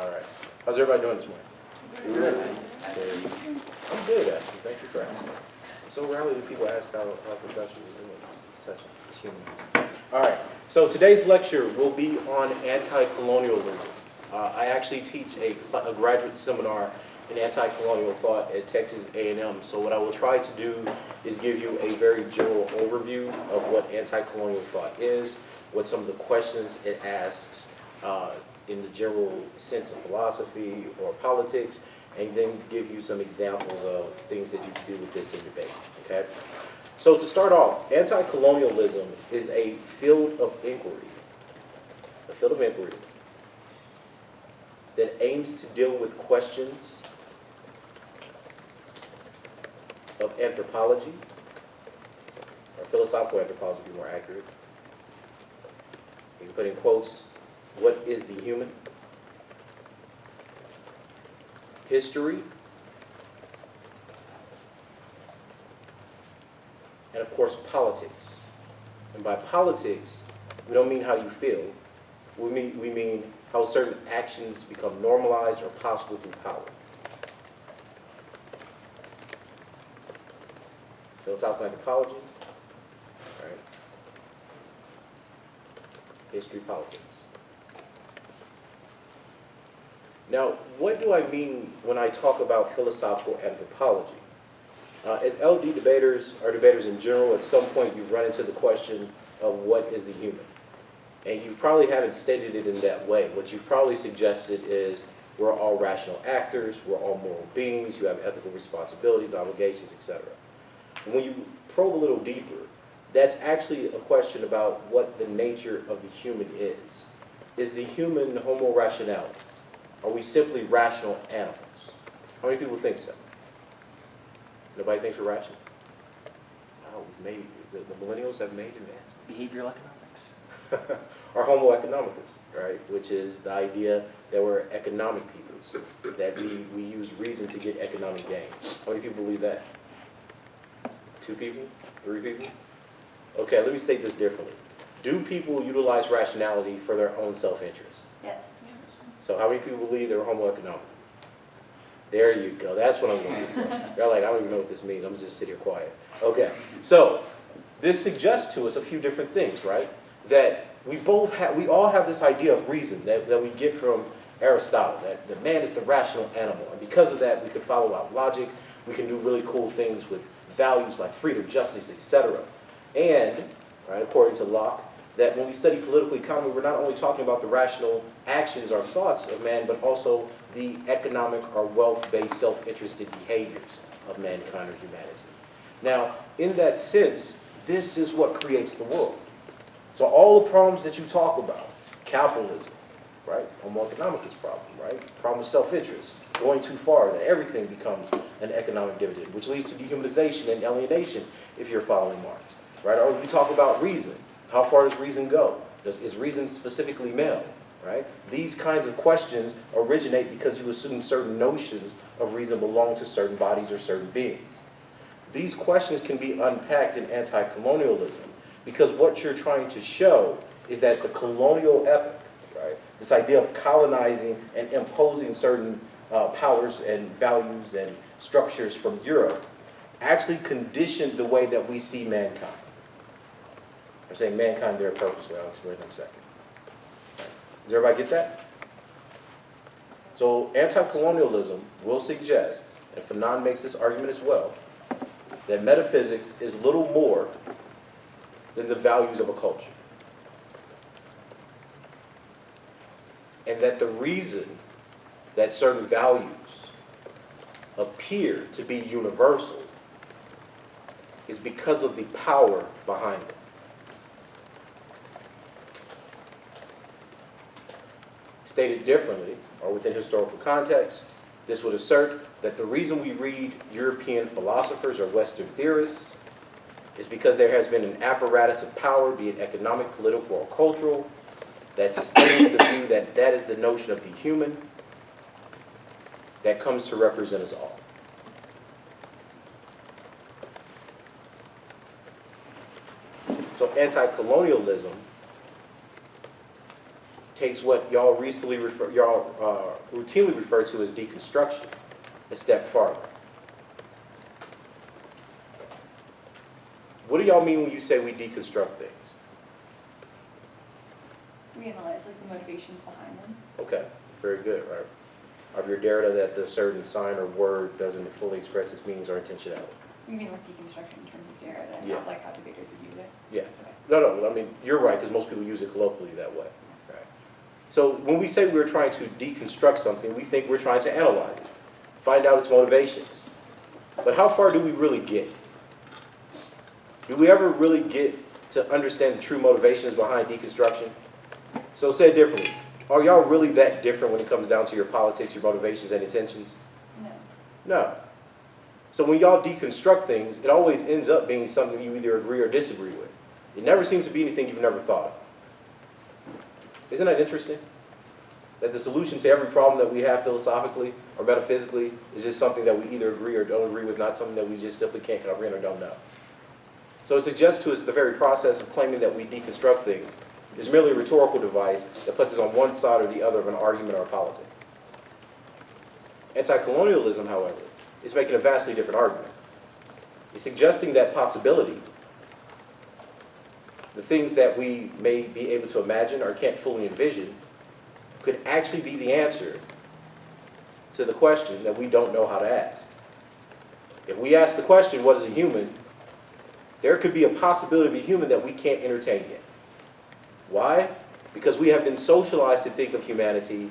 All right. How's everybody doing this morning? Good. I'm good, actually. Thank you for asking. So rarely do people ask how professors are doing. It's touching. It's humanizing. All right. So today's lecture will be on anti-colonialism. I actually teach a graduate seminar in anti-colonial thought at Texas A&M. So what I will try to do is give you a very general overview of what anti-colonial thought is, what some of the questions it asks in the general sense of philosophy or politics, and then give you some examples of things that you can do with this in debate, okay? So to start off, anti-colonialism is a field of inquiry, that aims to deal with questions of anthropology, or philosophical anthropology to be more accurate. You can put in quotes, what is the human? History, and of course politics. And by politics, we don't mean how you feel. We mean how certain actions become normalized or possible through power. Philosophical anthropology, right? History, politics. Now, what do I mean when I talk about philosophical anthropology? As LD debaters, or debaters in general, at some point you've run into the question of what is the human? And you probably haven't stated it in that way. What you've probably suggested is we're all rational actors, we're all moral beings, you have ethical responsibilities, obligations, etc. And when you probe a little deeper, that's actually a question about what the nature of the human is. Is the human homo rationalis? Are we simply rational animals? How many people think so? Nobody thinks we're rational? Oh, the millennials have made advances. Behavioral economics. Or homo economicus, right? Which is the idea that we're economic peoples, that we use reason to get economic gain. How many people believe that? 2 people? 3 people? Okay, let me state this differently. Do people utilize rationality for their own self-interest? Yes. So how many people believe they're homo economicus? There you go. That's what I'm looking for. They're like, I don't even know what this means. I'm going to just sit here quiet. Okay. So this suggests to us a few different things, right? That we all have this idea of reason that we get from Aristotle, that the man is the rational animal. And because of that, we can follow out logic. We can do really cool things with values like freedom, justice, etc. And, right, according to Locke, that when we study political economy, we're not only talking about the rational actions or thoughts of man, but also the economic or wealth-based self-interested behaviors of mankind or humanity. Now, in that sense, this is what creates the world. So all the problems that you talk about, capitalism, right, homo economicus problem, right, problem of self-interest, going too far, that everything becomes an economic dividend, which leads to dehumanization and alienation if you're following Marx, right? Or we talk about reason. How far does reason go? Is reason specifically male, right? These kinds of questions originate because you assume certain notions of reason belong to certain bodies or certain beings. These questions can be unpacked in anti-colonialism because what you're trying to show is that the colonial epoch, right, this idea of colonizing and imposing certain powers and values and structures from Europe actually conditioned the way that we see mankind. I'm saying mankind there purposely. I'll explain in a second. Does everybody get that? So anti-colonialism will suggest, and Fanon makes this argument as well, that metaphysics is little more than the values of a culture. And that the reason that certain values appear to be universal is because of the power behind them. Stated differently, or within historical context, this would assert that the reason we read European philosophers or Western theorists is because there has been an apparatus of power, be it economic, political, or cultural, that sustains the view that that is the notion of the human that comes to represent us all. So anti-colonialism takes what y'all routinely refer to as deconstruction a step farther. What do y'all mean when you say we deconstruct things? We analyze like the motivations behind them. Okay, very good, right? Of your Derrida that the certain sign or word doesn't fully express its meanings or intentionality. You mean like deconstruction in terms of Derrida, Yeah. not like how debaters would use it? Yeah. Okay. No, I mean, you're right, because most people use it colloquially that way. Right. So when we say we're trying to deconstruct something, we think we're trying to analyze it, find out its motivations. But how far do we really get? Do we ever really get to understand the true motivations behind deconstruction? So said differently, are y'all really that different when it comes down to your politics, your motivations, and intentions? No. No. So when y'all deconstruct things, it always ends up being something you either agree or disagree with. It never seems to be anything you've never thought of. Isn't that interesting? That the solution to every problem that we have philosophically or metaphysically is just something that we either agree or don't agree with, not something that we just simply can't comprehend or don't know. So it suggests to us the very process of claiming that we deconstruct things is merely a rhetorical device that puts us on one side or the other of an argument or a politic. Anti-colonialism, however, is making a vastly different argument. It's suggesting that possibility, the things that we may be able to imagine or can't fully envision, could actually be the answer to the question that we don't know how to ask. If we ask the question, what is a human? There could be a possibility of a human that we can't entertain yet. Why? Because we have been socialized to think of humanity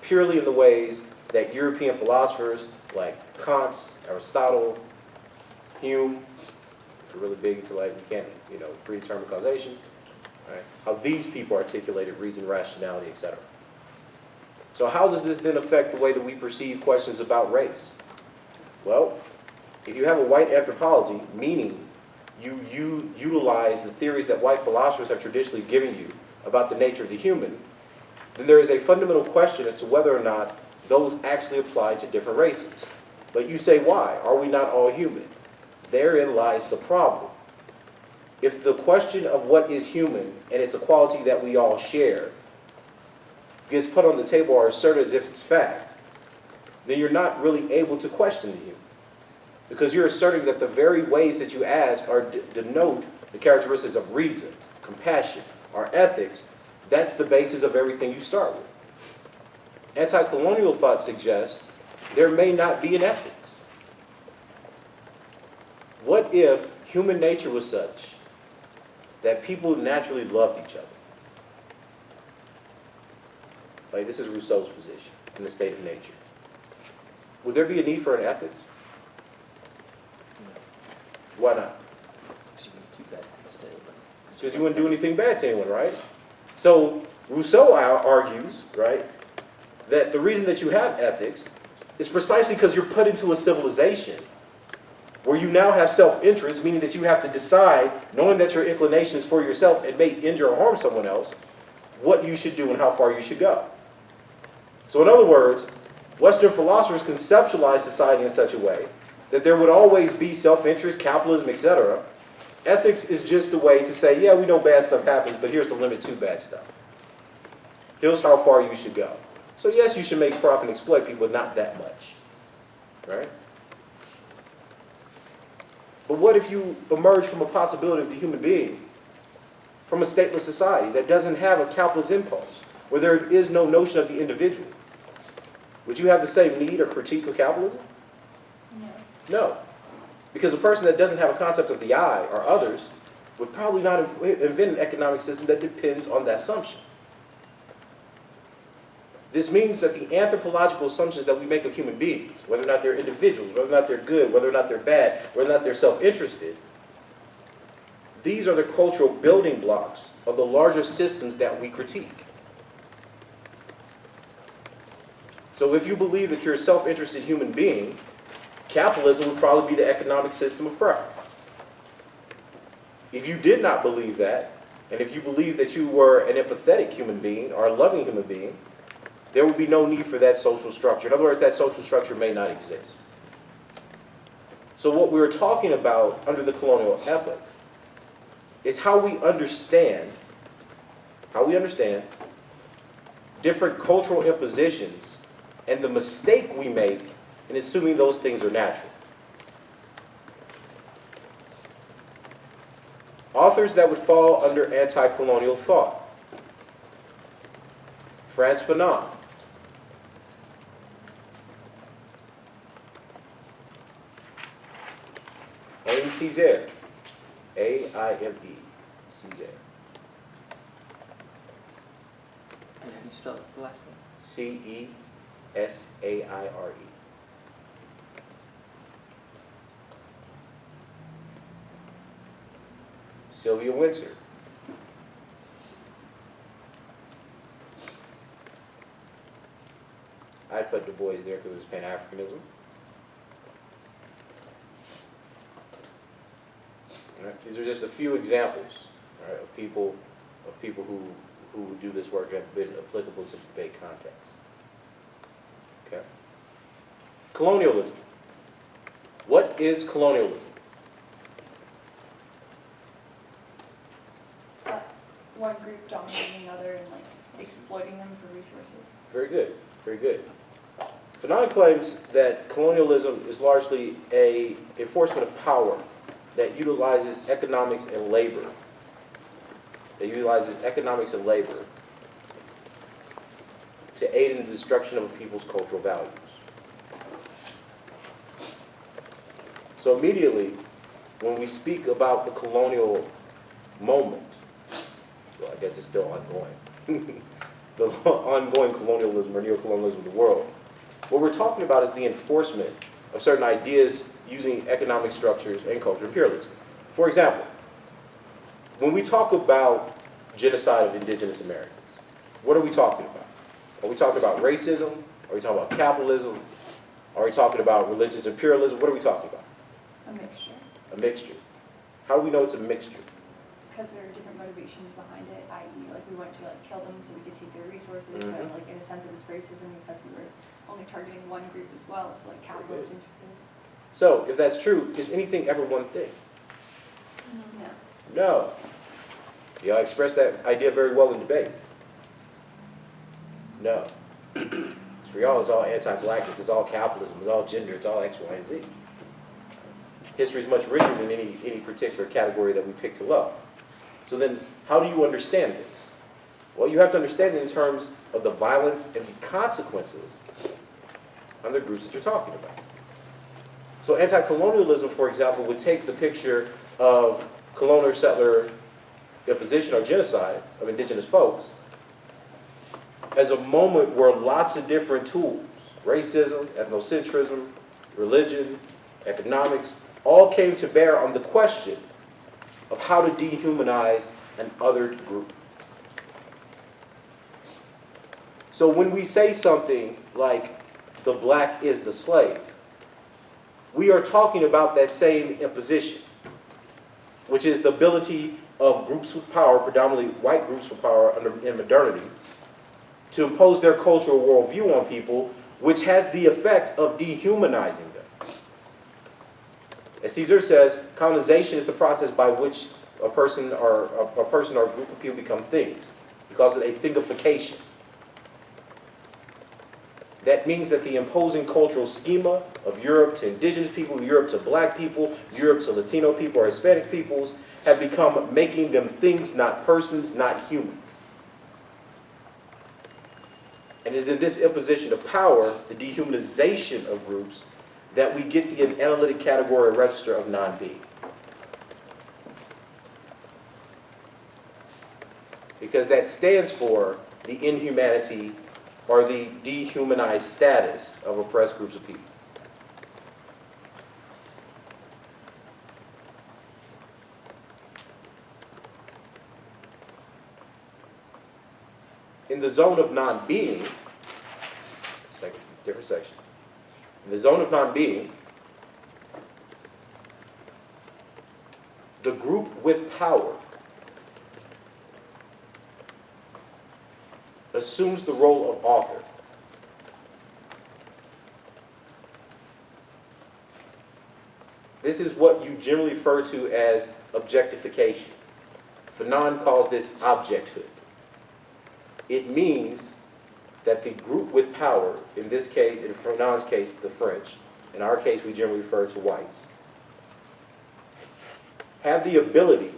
purely in the ways that European philosophers like Kant, Aristotle, Hume, are really big into like, we can't, predetermine causation, right? How these people articulated reason, rationality, etc. So how does this then affect the way that we perceive questions about race? Well, if you have a white anthropology, meaning you utilize the theories that white philosophers have traditionally given you about the nature of the human, then there is a fundamental question as to whether or not those actually apply to different races. But you say, why? Are we not all human? Therein lies the problem. If the question of what is human and it's a quality that we all share gets put on the table or asserted as if it's fact, then you're not really able to question the human. Because you're asserting that the very ways that you ask denote the characteristics of reason, compassion, or ethics. That's the basis of everything you start with. Anti-colonial thought suggests there may not be an ethics. What if human nature was such that people naturally loved each other? Like, this is Rousseau's position in the state of nature. Would there be a need for an ethics? Why not? Because you wouldn't do anything bad to anyone, right? So Rousseau argues, right, that the reason that you have ethics is precisely because you're put into a civilization where you now have self-interest, meaning that you have to decide, knowing that your inclinations for yourself and may injure or harm someone else, what you should do and how far you should go. So in other words, Western philosophers conceptualize society in such a way that there would always be self-interest, capitalism, etc. Ethics is just a way to say, yeah, we know bad stuff happens, but here's the limit to bad stuff. Here's how far you should go. So yes, you should make profit and exploit people, but not that much, right? But what if you emerge from a possibility of the human being, from a stateless society that doesn't have a capitalist impulse, where there is no notion of the individual? Would you have the same need or critique of capitalism? No. Because a person that doesn't have a concept of the I or others would probably not invent an economic system that depends on that assumption. This means that the anthropological assumptions that we make of human beings, whether or not they're individuals, whether or not they're good, whether or not they're bad, whether or not they're self-interested, these are the cultural building blocks of the larger systems that we critique. So if you believe that you're a self-interested human being, capitalism would probably be the economic system of preference. If you did not believe that, and if you believed that you were an empathetic human being or a loving human being, there would be no need for that social structure. In other words, that social structure may not exist. So what we're talking about under the colonial epoch is how we understand different cultural impositions and the mistake we make in assuming those things are natural. Authors that would fall under anti-colonial thought. Frantz Fanon. Aimé Césaire. A-I-M-E. Césaire. How do you spell the last name? C-E-S-A-I-R-E. Sylvia Windsor. I put Du Bois there because it's Pan-Africanism. Right. These are just a few examples, right, of people who do this work and have been applicable to debate context. Okay. Colonialism. What is colonialism? One group dominating another and like exploiting them for resources. Very good, very good. Fanon claims that colonialism is largely a enforcement of power that utilizes economics and labor. To aid in the destruction of a people's cultural values. So immediately, when we speak about the colonial moment, well, I guess it's still ongoing, the ongoing colonialism or neocolonialism of the world, what we're talking about is the enforcement of certain ideas using economic structures and cultural imperialism. For example, when we talk about genocide of indigenous Americans, what are we talking about? Are we talking about racism? Are we talking about capitalism? Are we talking about religious imperialism? What are we talking about? A mixture. A mixture. How do we know it's a mixture? Because there are different motivations behind it, i.e. like we went to like kill them so we could take their resources, Mhm. but like in a sense it was racism because we were only targeting one group as well, so like capitalist interests. So, if that's true, is anything ever one thing? No. No. Y'all expressed that idea very well in debate. No. For y'all, it's all anti-blackness, it's all capitalism, it's all gender, it's all X, Y, and Z. History is much richer than any particular category that we pick to love. So then, how do you understand this? Well, you have to understand it in terms of the violence and the consequences on the groups that you're talking about. So anti-colonialism, for example, would take the picture of colonial settler imposition or genocide of indigenous folks as a moment where lots of different tools, racism, ethnocentrism, religion, economics, all came to bear on the question of how to dehumanize an othered group. So when we say something like, the black is the slave, we are talking about that same imposition, which is the ability of groups with power, predominantly white groups with power in modernity, to impose their cultural worldview on people, which has the effect of dehumanizing them. As Césaire says, colonization is the process by which a person or a group of people become things. He calls it a thingification. That means that the imposing cultural schema of Europe to indigenous people, Europe to black people, Europe to Latino people or Hispanic peoples have become making them things, not persons, not humans. And it is in this imposition of power, the dehumanization of groups, that we get the analytic category or register of non-being. Because that stands for the inhumanity or the dehumanized status of oppressed groups of people. In the zone of non-being, different section. In the zone of non-being, the group with power assumes the role of author. This is what you generally refer to as objectification. Fanon calls this objecthood. It means that the group with power, in this case, in Fanon's case, the French, in our case, we generally refer to whites, have the ability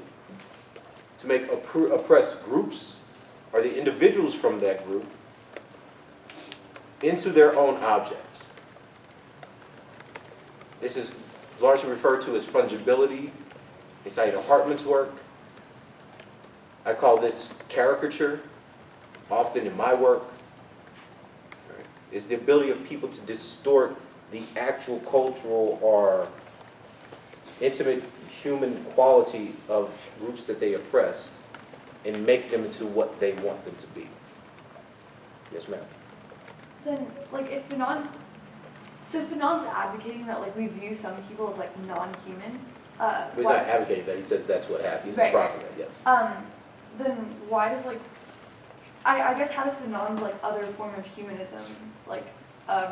to make oppressed groups or the individuals from that group into their own objects. This is largely referred to as fungibility. It's Ida Hartman's work. I call this caricature, often in my work. Is the ability of people to distort the actual cultural or intimate human quality of groups that they oppress and make them into what they want them to be. Yes, ma'am. Then, like, if Fanon's advocating that, like, we view some people as, like, non-human, He's not advocating that. He says that's what happened. He's describing that, yes. Then why does, like, I guess how does Fanon's, like, other form of humanism, like,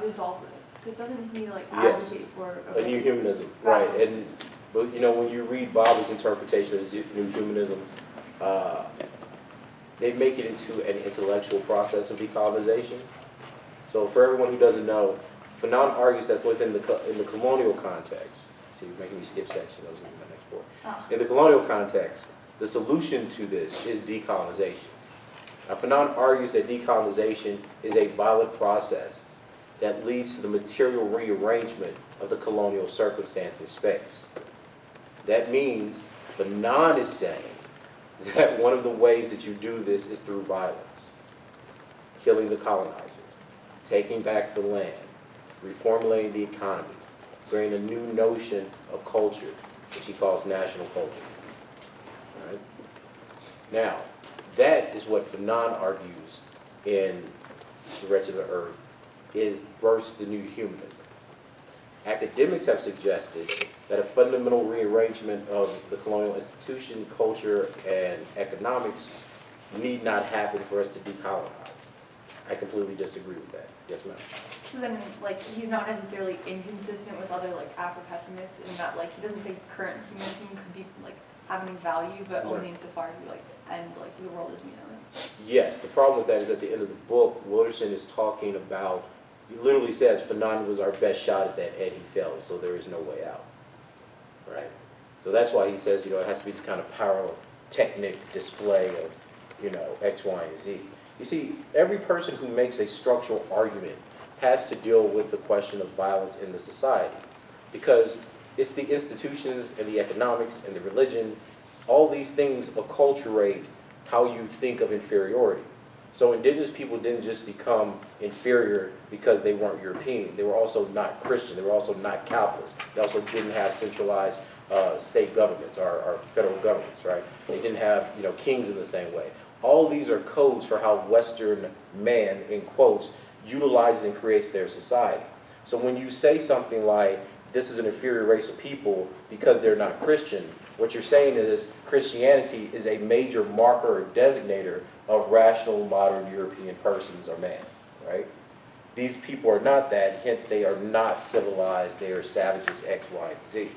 resolve this? Because doesn't he, like, advocate for a new humanism, right? And but you know, when you read Bobby's interpretation of new humanism, they make it into an intellectual process of decolonization. So for everyone who doesn't know, Fanon argues that in the colonial context, so you're making me skip section, those are my next point. Oh. In the colonial context, the solution to this is decolonization. Now, Fanon argues that decolonization is a violent process that leads to the material rearrangement of the colonial circumstance and space. That means Fanon is saying that one of the ways that you do this is through violence, killing the colonizers, taking back the land, reformulating the economy, bringing a new notion of culture, which he calls national culture. All right? Now, that is what Fanon argues in The Wretched of the Earth, is versus the new humanism. Academics have suggested that a fundamental rearrangement of the colonial institution, culture, and economics need not happen for us to decolonize. I completely disagree with that. Yes, ma'am. So then, like, he's not necessarily inconsistent with other, like, Afro-pessimists in that, like, he doesn't say current humanism could be, like, have any value, but only insofar as we, like, end, like, the world as we know it. Yes, the problem with that is at the end of the book, Wilderson is talking about, he literally says, Fanon was our best shot at that and he failed, so there is no way out. Right? So that's why he says, you know, it has to be this kind of pyrotechnic display of, you know, X, Y, and Z. You see, every person who makes a structural argument has to deal with the question of violence in the society, because it's the institutions and the economics and the religion, all these things acculturate how you think of inferiority. So indigenous people didn't just become inferior because they weren't European. They were also not Christian. They were also not capitalist. They also didn't have centralized state governments or federal governments, right? They didn't have, you know, kings in the same way. All these are codes for how Western man, in quotes, utilizes and creates their society. So when you say something like, this is an inferior race of people because they're not Christian, what you're saying is Christianity is a major marker or designator of rational modern European persons or man, right? These people are not that, hence they are not civilized, they are savages X, Y, and Z.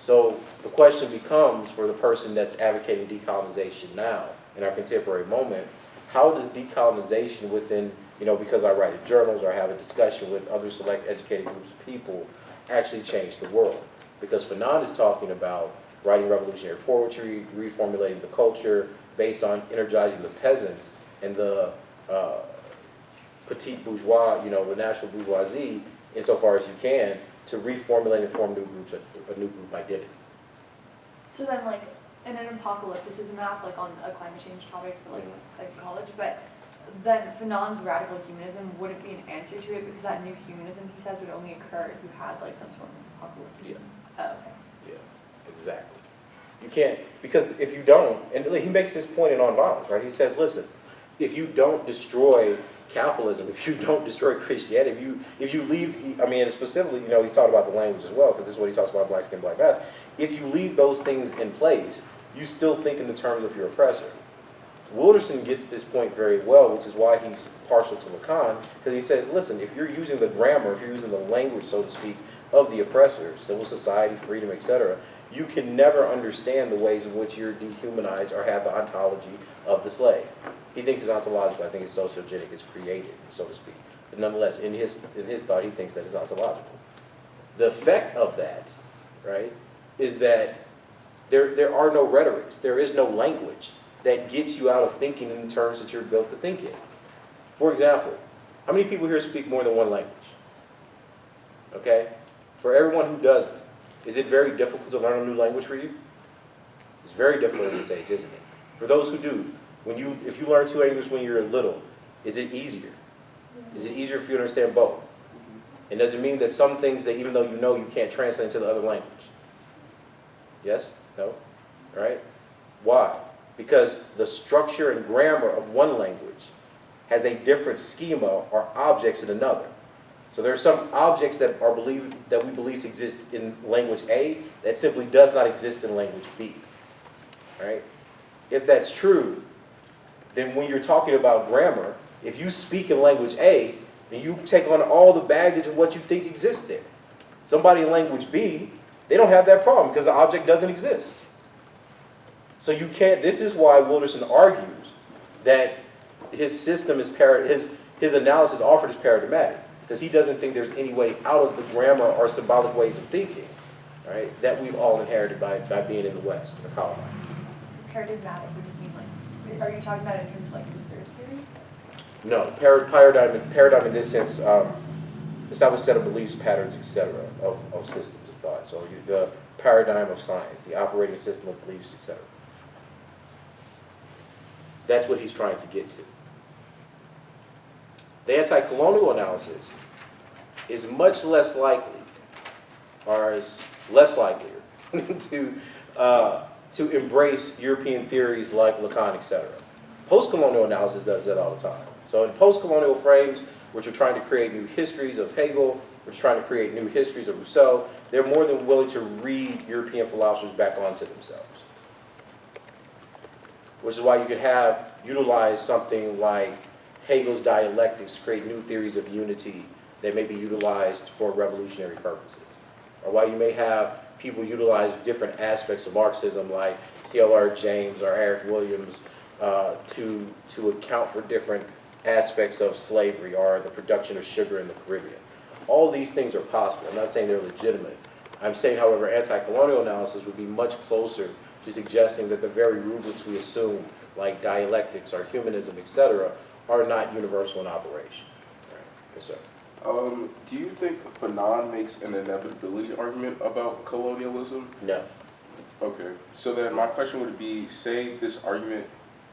So the question becomes, for the person that's advocating decolonization now, in our contemporary moment, how does decolonization within, you know, because I write in journals or I have a discussion with other select educated groups of people, actually change the world? Because Fanon is talking about writing revolutionary poetry, reformulating the culture based on energizing the peasants and the petite bourgeois, you know, the national bourgeoisie, insofar as you can, to reformulate and form new groups, a new group identity. So then, like, in an apocalypticism map, like on a climate change topic, like college, but then Fanon's radical humanism wouldn't be an answer to it because that new humanism, he says, would only occur if you had, like, some sort of apocalyptic. Yeah. Oh, okay. Yeah, exactly. You can't, because if you don't, and he makes this point in Nonviolence, right? He says, listen, if you don't destroy capitalism, if you don't destroy Christianity, if you leave, I mean, and specifically, you know, he's talking about the language as well, because this is what he talks about black skin, black mass. If you leave those things in place, you still think in the terms of your oppressor. Wilderson gets this point very well, which is why he's partial to Lacan, because he says, listen, if you're using the grammar, if you're using the language, so to speak, of the oppressor, civil society, freedom, etc., you can never understand the ways in which you're dehumanized or have the ontology of the slave. He thinks it's ontological. I think it's sociogenic. It's created, so to speak. But nonetheless, in his thought, he thinks that it's ontological. The effect of that, right, is that there are no rhetorics. There is no language that gets you out of thinking in terms that you're built to think in. For example, how many people here speak more than one language? Okay? For everyone who doesn't, is it very difficult to learn a new language for you? It's very difficult at this age, isn't it? For those who do, if you learn two languages when you're little, is it easier? Is it easier for you to understand both? And does it mean that some things that even though you know, you can't translate into the other language? Yes? No? All right? Why? Because the structure and grammar of one language has a different schema or objects in another. So there are some objects that we believe to exist in language A that simply does not exist in language B. Right? If that's true, then when you're talking about grammar, if you speak in language A, then you take on all the baggage of what you think exists there. Somebody in language B, they don't have that problem because the object doesn't exist. So you can't, this is why Wilderson argues that his system is, his analysis offered is paradigmatic, because he doesn't think there's any way out of the grammar or symbolic ways of thinking, right, that we've all inherited by being in the West or colonized. Paradigmatic would just mean like, are you talking about it in terms of like Saussure theory? No, paradigm in this sense, established set of beliefs, patterns, etc., of systems of thought. So the paradigm of science, the operating system of beliefs, etc. That's what he's trying to get to. The anti-colonial analysis is much less likely, or is less likely, to embrace European theories like Lacan, etc. Post-colonial analysis does that all the time. So in post-colonial frames, which are trying to create new histories of Hegel, which are trying to create new histories of Rousseau, they're more than willing to read European philosophers back onto themselves. Which is why you could utilize something like Hegel's dialectics to create new theories of unity that may be utilized for revolutionary purposes. Or why you may have people utilize different aspects of Marxism like C.L.R. James or Eric Williams to account for different aspects of slavery or the production of sugar in the Caribbean. All these things are possible. I'm not saying they're legitimate. I'm saying, however, anti-colonial analysis would be much closer to suggesting that the very rubrics we assume, like dialectics or humanism, etc., are not universal in operation. Right. Yes, sir. Do you think Fanon makes an inevitability argument about colonialism? No. Okay. So then my question would be, say this argument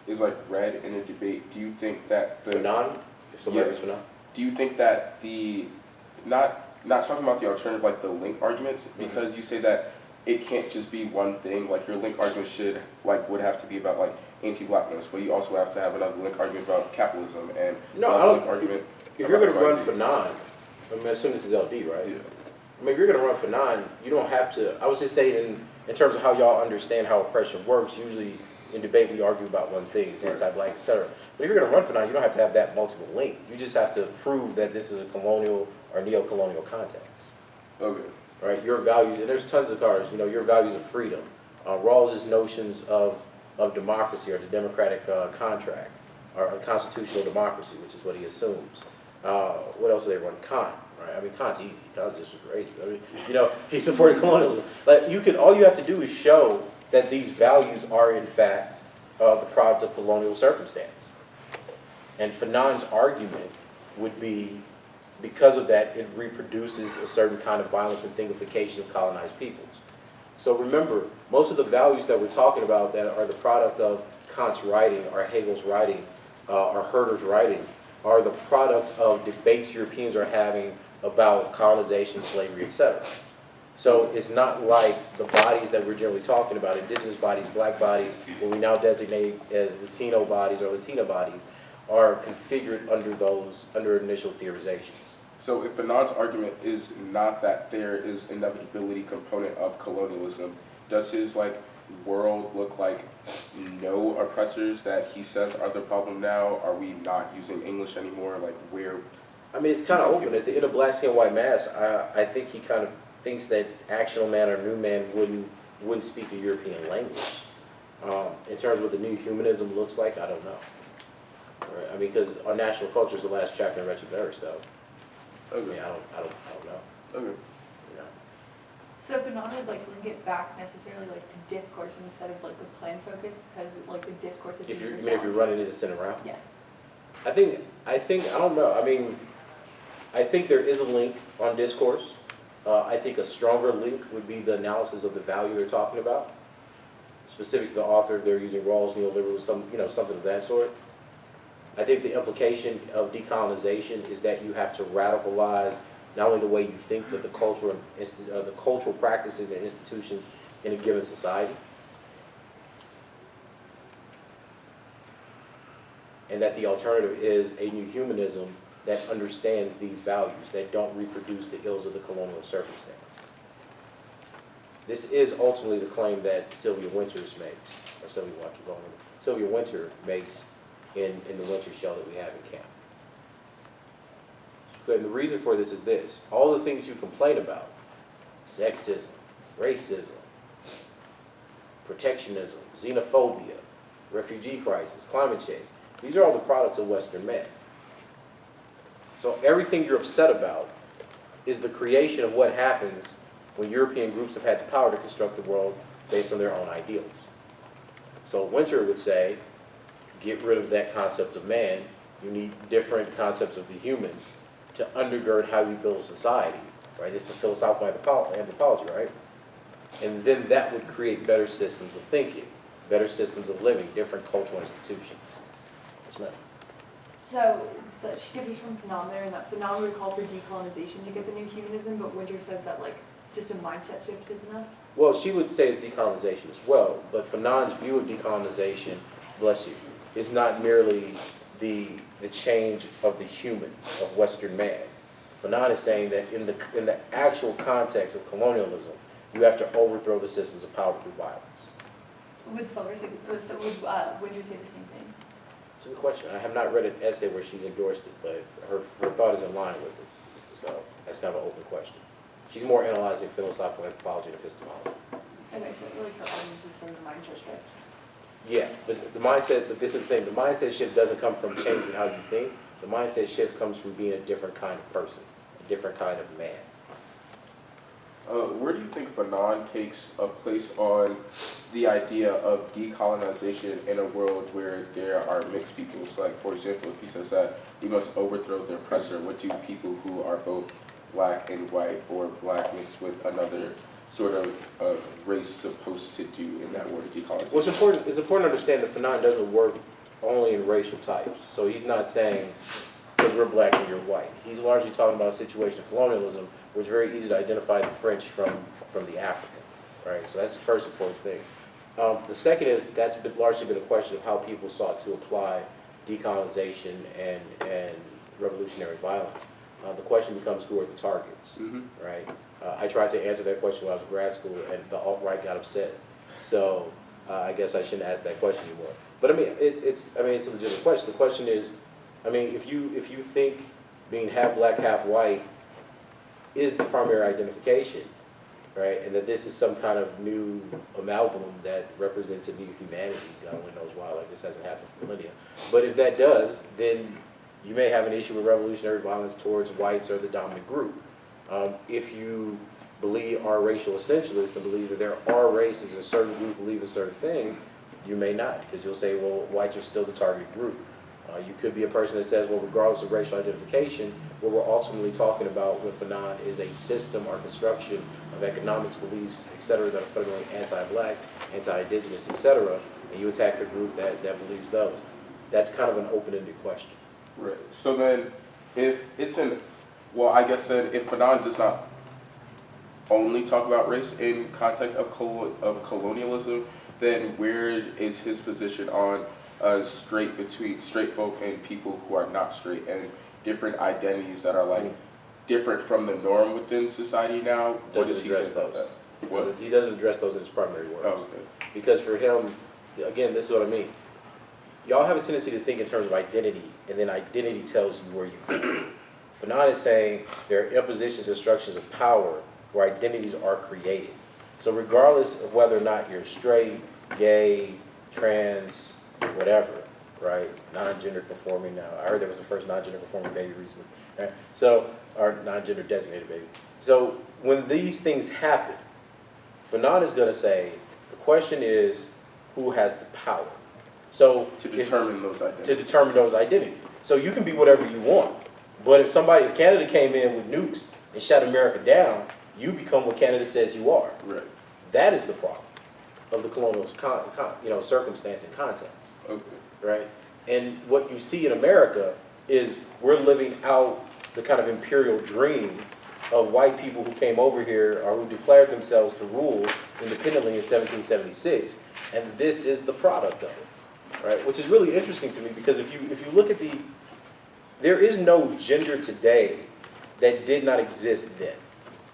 is like read in a debate, do you think that the... Fanon? If somebody reads Fanon? Do you think that not talking about the alternative, like the link arguments, because you say that it can't just be one thing, like your link argument would have to be about like anti-blackness, but you also have to have another link argument about capitalism and another link argument. If you're going to run Fanon, I mean, I assume this is LD, right? Yeah. I mean, if you're going to run Fanon, you don't have to, I was just saying in terms of how y'all understand how oppression works, usually in debate we argue about one thing, it's anti-black, etc. But if you're going to run Fanon, you don't have to have that multiple link. You just have to prove that this is a colonial or neo-colonial context. Okay. Right, your values, and there's tons of cars, you know, your values of freedom. Rawls's notions of democracy or the democratic contract, or constitutional democracy, which is what he assumes. What else do they run? Kant, right? I mean, Kant's easy. Kant's just crazy. I mean, you know, he supported colonialism. Like, all you have to do is show that these values are, in fact, the product of colonial circumstance. And Fanon's argument would be, because of that, it reproduces a certain kind of violence and thingification of colonized peoples. So remember, most of the values that we're talking about that are the product of Kant's writing, or Hegel's writing, or Herder's writing, are the product of debates Europeans are having about colonization, slavery, etc. So it's not like the bodies that we're generally talking about, indigenous bodies, black bodies, what we now designate as Latino bodies or Latina bodies, are configured under initial theorizations. So if Fanon's argument is not that there is inevitability component of colonialism, does his world look like no oppressors that he says are the problem now? Are we not using English anymore? Like where? I mean, it's kind of open. At the end of Black Skin, White Mask, I think he kind of thinks that Actional Man or New Man wouldn't speak a European language. In terms of what the new humanism looks like, I don't know. Right? I mean, because our national culture is the last chapter in Wretched Verse, so I mean, I don't know. Okay. You know? So if Fanon would like link it back necessarily like to discourse instead of like the plan focus, because like the discourse of If you're, being I mean, if you're running it in around, Yes. I think, I don't know. I mean, I think there is a link on discourse. I think a stronger link would be the analysis of the value they're talking about. Specific to the author, if they're using Rawls, neoliberalism, something of that sort. I think the implication of decolonization is that you have to radicalize not only the way you think, but the cultural practices and institutions in a given society. And that the alternative is a new humanism that understands these values, that don't reproduce the ills of the colonial circumstance. This is ultimately the claim that Sylvia Winters makes, or Sylvia Winter makes in the winter shell that we have in camp. And the reason for this is this: all the things you complain about, sexism, racism, protectionism, xenophobia, refugee crisis, climate change, these are all the products of Western men. So everything you're upset about is the creation of what happens when European groups have had the power to construct the world based on their own ideals. So Winter would say, get rid of that concept of man. You need different concepts of the human to undergird how you build society, right? It's the philosophical anthropology, right? And then that would create better systems of thinking, better systems of living, different cultural institutions. What's that? So she differs from Fanon there, and that Fanon would call for decolonization to get the new humanism, but Winter says that like just a mindset shift is enough. Well, she would say it's decolonization as well, but Fanon's view of decolonization, bless you, is not merely the change of the human, of Western man. Fanon is saying that in the actual context of colonialism, you have to overthrow the systems of power through violence. Would Winter say the same thing? It's a good question. I have not read an essay where she's endorsed it, but her thought is in line with it. So that's kind of an open question. She's more analyzing philosophical anthropology and epistemology. Okay, so really her argument is from the mindset shift. Yeah, but the mindset, but this is the thing, the mindset shift doesn't come from changing how you think. The mindset shift comes from being a different kind of person, a different kind of man. Where do you think Fanon takes a place on the idea of decolonization in a world where there are mixed peoples? Like, for example, if he says that we must overthrow the oppressor, what do people who are both black and white or black mixed with another sort of race supposed to do in that word of decolonization? Well, it's important to understand that Fanon doesn't work only in racial types. So he's not saying, because we're black and you're white. He's largely talking about a situation of colonialism where it's very easy to identify the French from the African, right? So that's the first important thing. The second is that's largely been a question of how people sought to apply decolonization and revolutionary violence. The question becomes, who are the targets, right? I tried to answer that question when I was in grad school, and the alt-right got upset. So I guess I shouldn't ask that question anymore. But I mean, it's a legitimate question. The question is, I mean, if you think being half black, half white is the primary identification, right, and that this is some kind of new amalgam that represents a new humanity, God only knows why, like this hasn't happened for millennia. But if that does, then you may have an issue with revolutionary violence towards whites or the dominant group. If you are racial essentialist and believe that there are races and certain groups believe in certain things, you may not, because you'll say, well, whites are still the target group. You could be a person that says, well, regardless of racial identification, what we're ultimately talking about with Fanon is a system or construction of economics, beliefs, et cetera, that are fundamentally anti-black, anti-indigenous, et cetera, and you attack the group that believes those. That's kind of an open-ended question. Right. So then, if Fanon does not only talk about race in context of colonialism, then where is his position on straight folk and people who are not straight, and different identities that are like different from the norm within society now? What does he say about that? He doesn't address those in his primary work. Oh, okay. Because for him, again, this is what I mean. Y'all have a tendency to think in terms of identity, and then identity tells you where you go. Fanon is saying there are impositions and structures of power where identities are created. So regardless of whether or not you're straight, gay, trans, whatever, right? Non-gender conforming now. I heard there was the first non-gender conforming baby recently, right? So, or non-gender designated baby. So when these things happen, Fanon is going to say, the question is, who has the power? So To determine those identities. to determine those identities. So you can be whatever you want, but if Canada came in with nukes and shut America down, you become what Canada says you are. Right. That is the problem of the colonial circumstance and context, Okay. right? And what you see in America is we're living out the kind of imperial dream of white people who came over here or who declared themselves to rule independently in 1776, and this is the product of it, right? Which is really interesting to me because if you look at there is no gender today that did not exist then.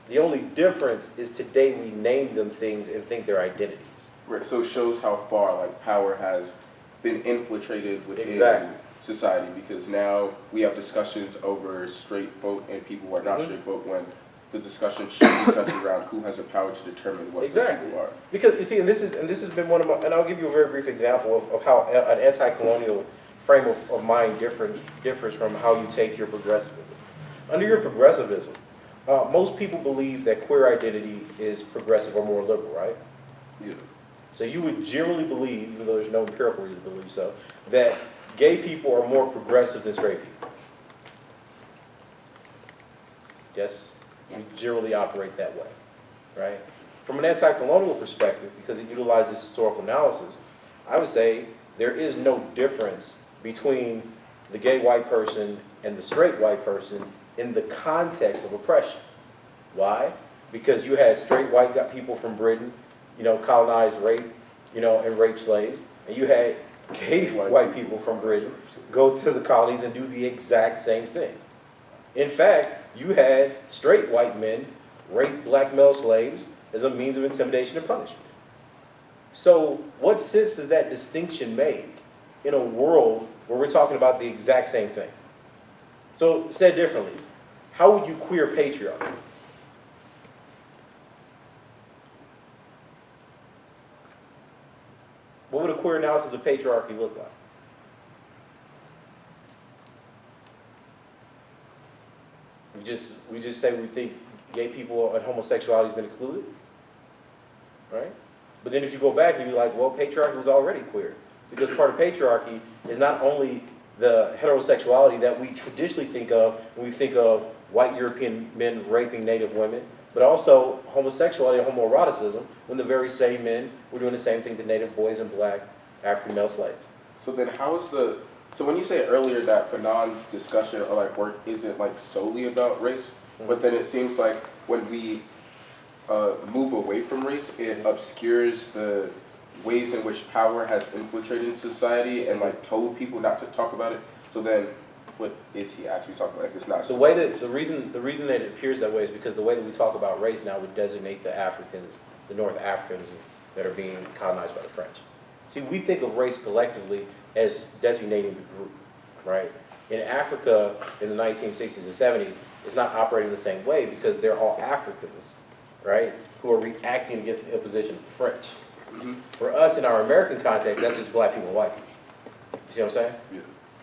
The only difference is today we name them things and think they're identities. Right. So it shows how far like power has been infiltrated within Exactly. society, because now we have discussions over straight folk and people who are not straight folk, when the discussion should be centered around who has the power to determine what those Exactly. people are. Because you see, and this has been one of my, and I'll give you a very brief example of how an anti-colonial frame of mind differs from how you take your progressivism. Under your progressivism, most people believe that queer identity is progressive or more liberal, right? Yeah. So you would generally believe, even though there's no empirical reason to believe so, that gay people are more progressive than straight people. Yes? We generally operate that way, right? From an anti-colonial perspective, because it utilizes historical analysis, I would say there is no difference between the gay white person and the straight white person in the context of oppression. Why? Because you had straight white people from Britain, colonized, rape, and rape slaves, and you had gay white people from Britain go to the colonies and do the exact same thing. In fact, you had straight white men rape black male slaves as a means of intimidation and punishment. So what sense does that distinction make in a world where we're talking about the exact same thing? So said differently, how would you queer patriarchy? What would a queer analysis of patriarchy look like? We just say we think gay people and homosexuality has been excluded, right? But then if you go back and you're like, well, patriarchy was already queer, because part of patriarchy is not only the heterosexuality that we traditionally think of when we think of white European men raping Native women, but also homosexuality and homoeroticism when the very same men were doing the same thing to Native boys and black African male slaves. So then so when you say earlier that Fanon's discussion or like work isn't like solely about race, but then it seems like when we move away from race, it obscures the ways in which power has infiltrated society and like told people not to talk about it. So then what is he actually talking about if it's not The way that the reason that it appears that way is because the way that we talk about race now would designate the Africans, the North Africans that are being colonized by the French. See, we think of race collectively as designating the group, right? In Africa in the 1960s and 70s, it's not operating the same way because they're all Africans, right, who are reacting against the imposition of the French. Mm-hmm. For us in our American context, that's just black people and white people. You see what I'm saying? Yeah.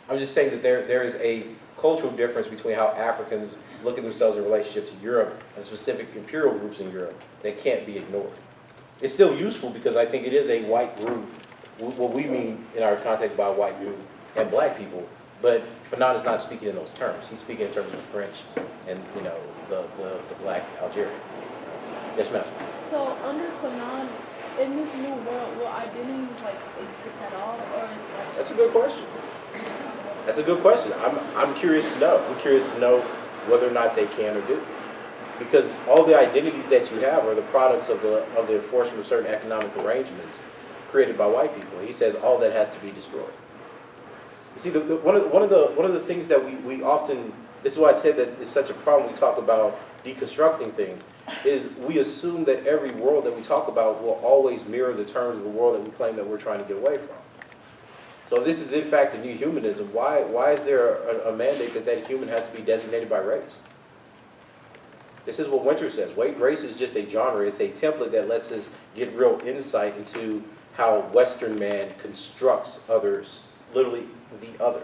I'm just saying that there is a cultural difference between how Africans look at themselves in relationship to Europe and specific imperial groups in Europe that can't be ignored. It's still useful because I think it is a white group, what we mean in our context by white group and black people, but Fanon is not speaking in those terms. He's speaking in terms of the French and the black Algerian. Yes, ma'am. So under Fanon, in this new world, will identities exist at all, or That's a good question. That's a good question. I'm curious to know. I'm curious to know whether or not they can or do. Because all the identities that you have are the products of the enforcement of certain economic arrangements created by white people. He says all that has to be destroyed. You see, one of the things that we often, this is why I said that it's such a problem we talk about deconstructing things, is we assume that every world that we talk about will always mirror the terms of the world that we claim that we're trying to get away from. So if this is in fact a new humanism, why is there a mandate that human has to be designated by race? This is what Winter says. Race is just a genre. It's a template that lets us get real insight into how Western man constructs others, literally the other.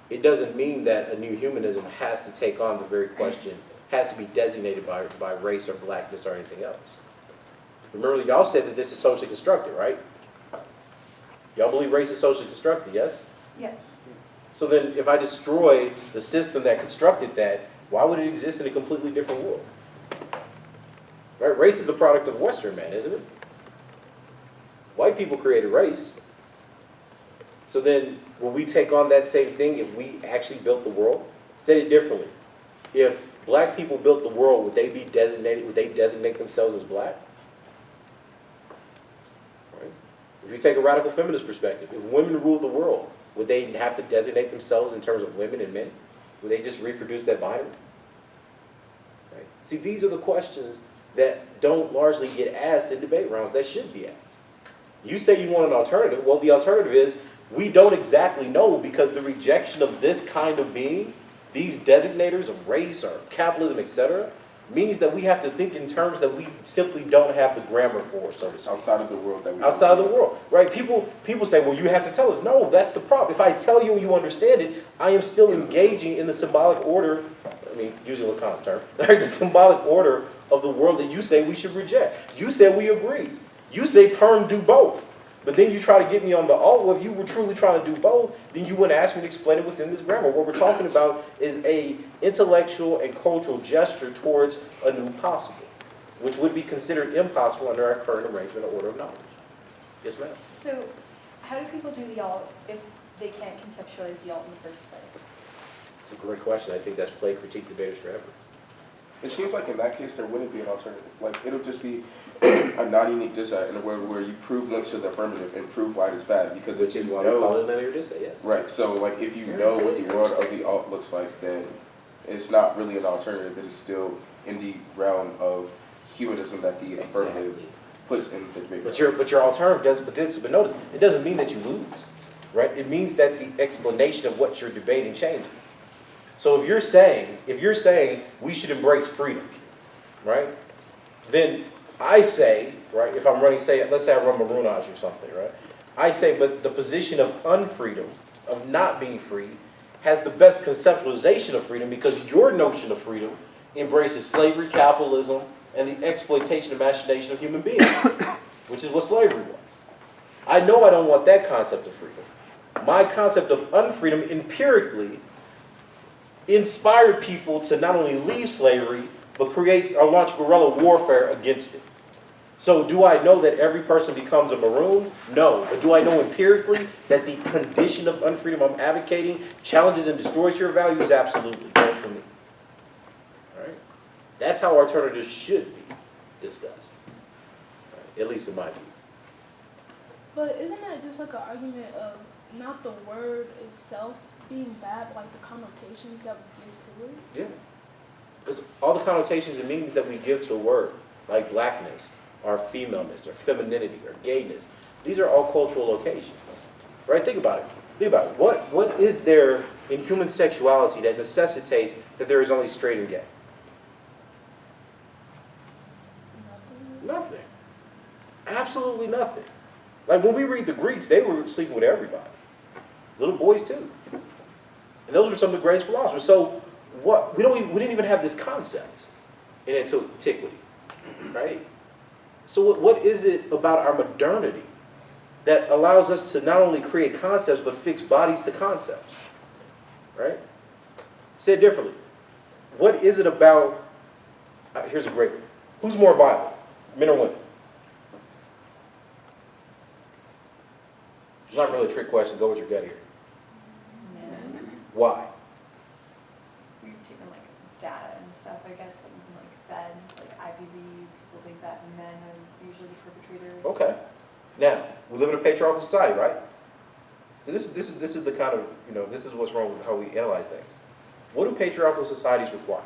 It doesn't mean that a new humanism has to take on the very question, has to be designated by race or blackness or anything else. Remember, y'all said that this is socially constructed, right? Y'all believe race is socially constructed, yes? Yes. So then if I destroy the system that constructed that, why would it exist in a completely different world? Right? Race is the product of Western man, isn't it? White people created race. So then will we take on that same thing if we actually built the world? Said it differently. If black people built the world, would they be designated, would they designate themselves as black? Right? If you take a radical feminist perspective, if women ruled the world, would they have to designate themselves in terms of women and men? Would they just reproduce that binary? Right? See, these are the questions that don't largely get asked in debate rounds that should be asked. You say you want an alternative. Well, the alternative is we don't exactly know, because the rejection of this kind of being, these designators of race or capitalism, etc., means that we have to think in terms that we simply don't have the grammar for, so to speak. Outside of the world that we Outside of the world, right? People say, well, you have to tell us. No, that's the problem. If I tell you and you understand it, I am still engaging in the symbolic order, I mean, using Lacan's term, right? The symbolic order of the world that you say we should reject. You say we agree. You say perm do both. But then you try to get me on the, oh, well, if you were truly trying to do both, then you wouldn't ask me to explain it within this grammar. What we're talking about is a intellectual and cultural gesture towards a new possible, which would be considered impossible under our current arrangement or order of knowledge. Yes, ma'am? So how do people do the alt if they can't conceptualize the alt in the first place? It's a great question. I think that's plagued critique debaters forever. It seems like in that case there wouldn't be an alternative. Like it'll just be a non-unique dissent in a world where you prove links to the affirmative and prove white is bad, because Which is why we call it linear dissent, yes. Right. So like if you know what the world of the alt looks like, then it's not really an alternative. It is still in the realm of humanism that the affirmative puts in the debate. But your alternative doesn't. But notice, it doesn't mean that you lose, right? It means that the explanation of what you're debating changes. So if you're saying we should embrace freedom, right? Then I say, right, if I'm running, let's say I run Maroonage or something, right? I say, but the position of unfreedom, of not being free, has the best conceptualization of freedom, because your notion of freedom embraces slavery, capitalism, and the exploitation and machination of human beings, which is what slavery was. I know I don't want that concept of freedom. My concept of unfreedom empirically inspired people to not only leave slavery, but create or launch guerrilla warfare against it. So do I know that every person becomes a maroon? No. But do I know empirically that the condition of unfreedom I'm advocating challenges and destroys your values? Absolutely. Go for me. All right? That's how alternatives should be discussed, right? At least in my view. But isn't that just like an argument of not the word itself being bad, but like the connotations that we give to it? Yeah. Because all the connotations and meanings that we give to a word, like blackness, or femaleness, or femininity, or gayness, these are all cultural locations. Right? Think about it. Think about it. What is there in human sexuality that necessitates that there is only straight and gay? Nothing. Absolutely nothing. Like when we read the Greeks, they were sleeping with everybody. Little boys too. And those were some of the greatest philosophers. So what we didn't even have this concept in antiquity, right? So what is it about our modernity that allows us to not only create concepts but fix bodies to concepts, right? Say it differently. What is it about? Here's a great one. Who's more violent, men or women? It's not really a trick question. Go with your gut here. Men. Why? We've taken like data and stuff, I guess, like Fed, like IPV, people think that men are usually the perpetrators. Okay. Now, we live in a patriarchal society, right? So this is the kind of, this is what's wrong with how we analyze things. What do patriarchal societies require?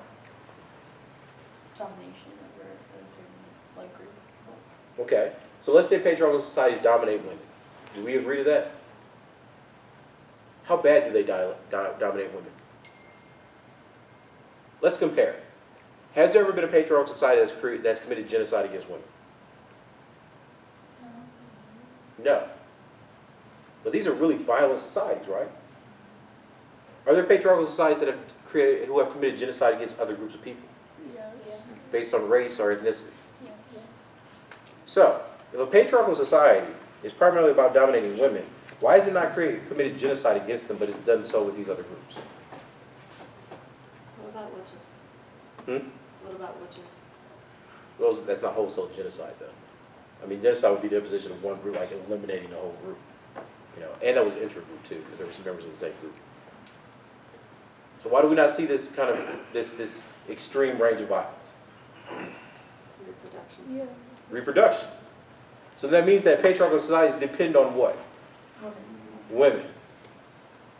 Domination over a certain like group of people. Okay. So let's say patriarchal societies dominate women. Do we agree to that? How bad do they dominate women? Let's compare. Has there ever been a patriarchal society that's committed genocide against women? No. But these are really violent societies, right? Are there patriarchal societies that who have committed genocide against other groups of people Yes. based on race or ethnicity? Yeah. So, if a patriarchal society is primarily about dominating women, why is it not committed genocide against them, but it's done so with these other groups? What about witches? Hmm? What about witches? That's not wholesale genocide, though. I mean, genocide would be the imposition of one group, like eliminating the whole group. You know, and that was intra-group too, because there were some members of the same group. So why do we not see this kind of this extreme range of violence? Reproduction. Yeah. Reproduction. So that means that patriarchal societies depend on what? Women.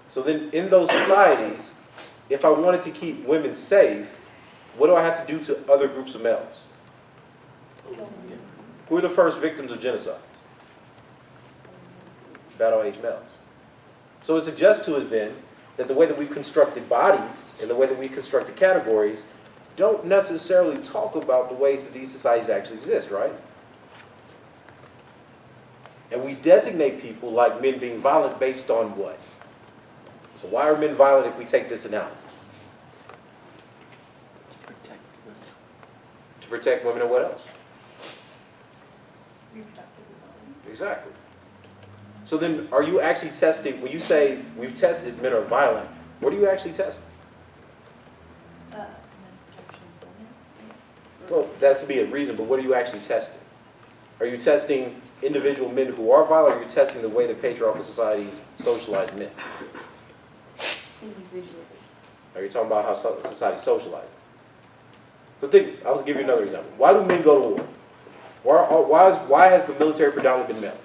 So then in those societies, if I wanted to keep women safe, what do I have to do to other groups of males? Who are the first victims of genocides? Battle-age males. So it suggests to us then that the way that we've constructed bodies and the way that we've constructed categories don't necessarily talk about the ways that these societies actually exist, right? And we designate people like men being violent based on what? So why are men violent if we take this analysis? To protect women. To protect women and what else? Reproductive ability. Exactly. So then are you actually testing, when you say we've tested men are violent, what are you actually testing? Well, that could be a reason, but what are you actually testing? Are you testing individual men who are violent, or are you testing the way that patriarchal societies socialize men? Individually. Are you talking about how society socializes? So think, I'll give you another example. Why do men go to war? Why has the military predominantly been males?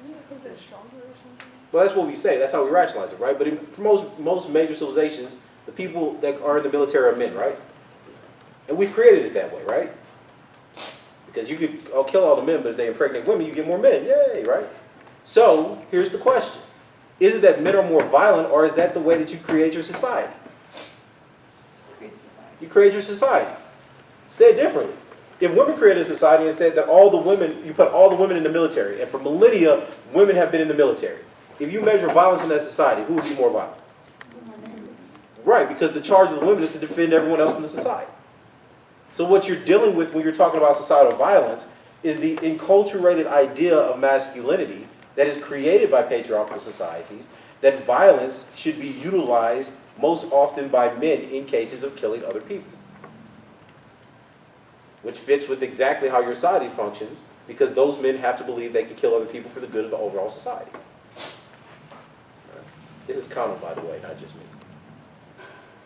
Isn't it because they're stronger or something? Well, that's what we say. That's how we rationalize it, right? But for most major civilizations, the people that are in the military are men, right? And we've created it that way, right? Because you could kill all the men, but if they impregnate women, you get more men. Yay, right? So here's the question. Is it that men are more violent, or is that the way that you create your society? Create society. You create your society. Say it differently. If women created a society and said that you put all the women in the military, and for millennia, women have been in the military. If you measure violence in that society, who would be more violent? Right, because the charge of the women is to defend everyone else in the society. So what you're dealing with when you're talking about societal violence is the enculturated idea of masculinity that is created by patriarchal societies, that violence should be utilized most often by men in cases of killing other people. Which fits with exactly how your society functions, because those men have to believe they can kill other people for the good of the overall society. This is common, by the way, not just me.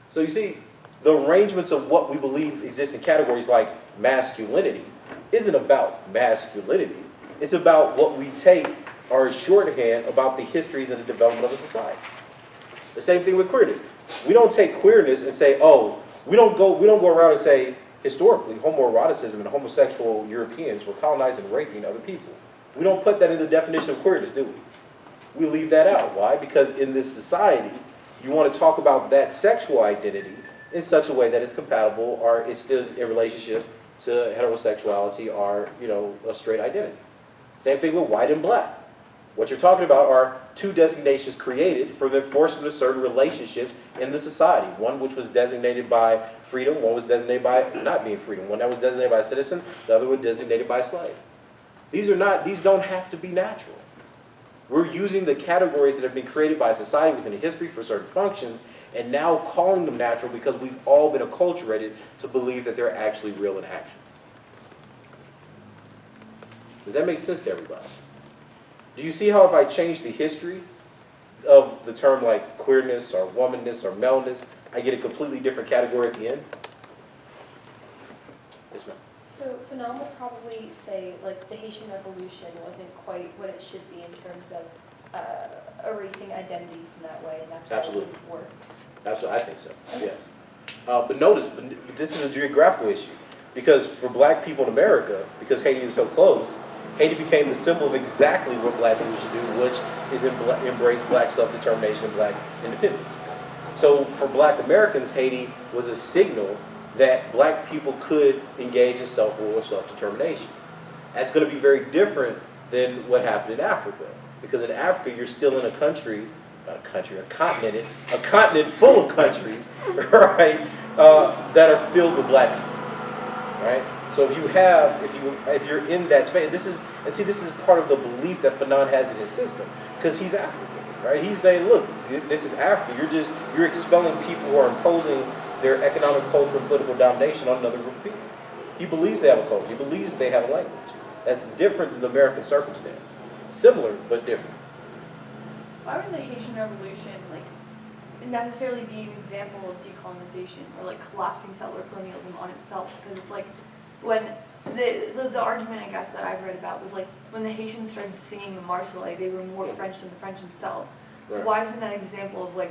So you see, the arrangements of what we believe exist in categories like masculinity isn't about masculinity. It's about what we take our shorthand about the histories and the development of a society. The same thing with queerness. We don't take queerness and say, oh, we don't go around and say, historically, homoeroticism and homosexual Europeans were colonizing and raping other people. We don't put that in the definition of queerness, do we? We leave that out. Why? Because in this society, you want to talk about that sexual identity in such a way that it's compatible or it still is in relationship to heterosexuality or, a straight identity. Same thing with white and black. What you're talking about are two designations created for the enforcement of certain relationships in the society. One which was designated by freedom, one was designated by not being freedom. One that was designated by a citizen, the other was designated by a slave. These don't have to be natural. We're using the categories that have been created by society within a history for certain functions and now calling them natural because we've all been acculturated to believe that they're actually real and actual. Does that make sense to everybody? Do you see how if I change the history of the term like queerness or womanness or maleness, I get a completely different category at the end? Yes, ma'am. So Fanon would probably say like the Haitian Revolution wasn't quite what it should be in terms of erasing identities in that way, and that's why it Absolutely. wouldn't work. Absolutely, I think so, yes. But notice, this is a geographical issue. Because for black people in America, because Haiti is so close, Haiti became the symbol of exactly what black people should do, which is embrace black self-determination and black independence. So for black Americans, Haiti was a signal that black people could engage in self-rule or self-determination. That's going to be very different than what happened in Africa. Because in Africa, you're still in a country, not a country, a continent full of countries, right, that are filled with black people, right? So if you're in that space, this is part of the belief that Fanon has in his system, because he's African, right? He's saying, look, this is Africa. You're expelling people who are imposing their economic, cultural, and political domination on another group of people. He believes they have a culture. He believes they have a language. That's different than the American circumstance. Similar, but different. Why would the Haitian Revolution necessarily be an example of decolonization or collapsing settler colonialism on itself? Because it's when the argument I guess that I've read about was when the Haitians started singing the Marseillaise, they were more French than the French themselves. So Right. why isn't that an example of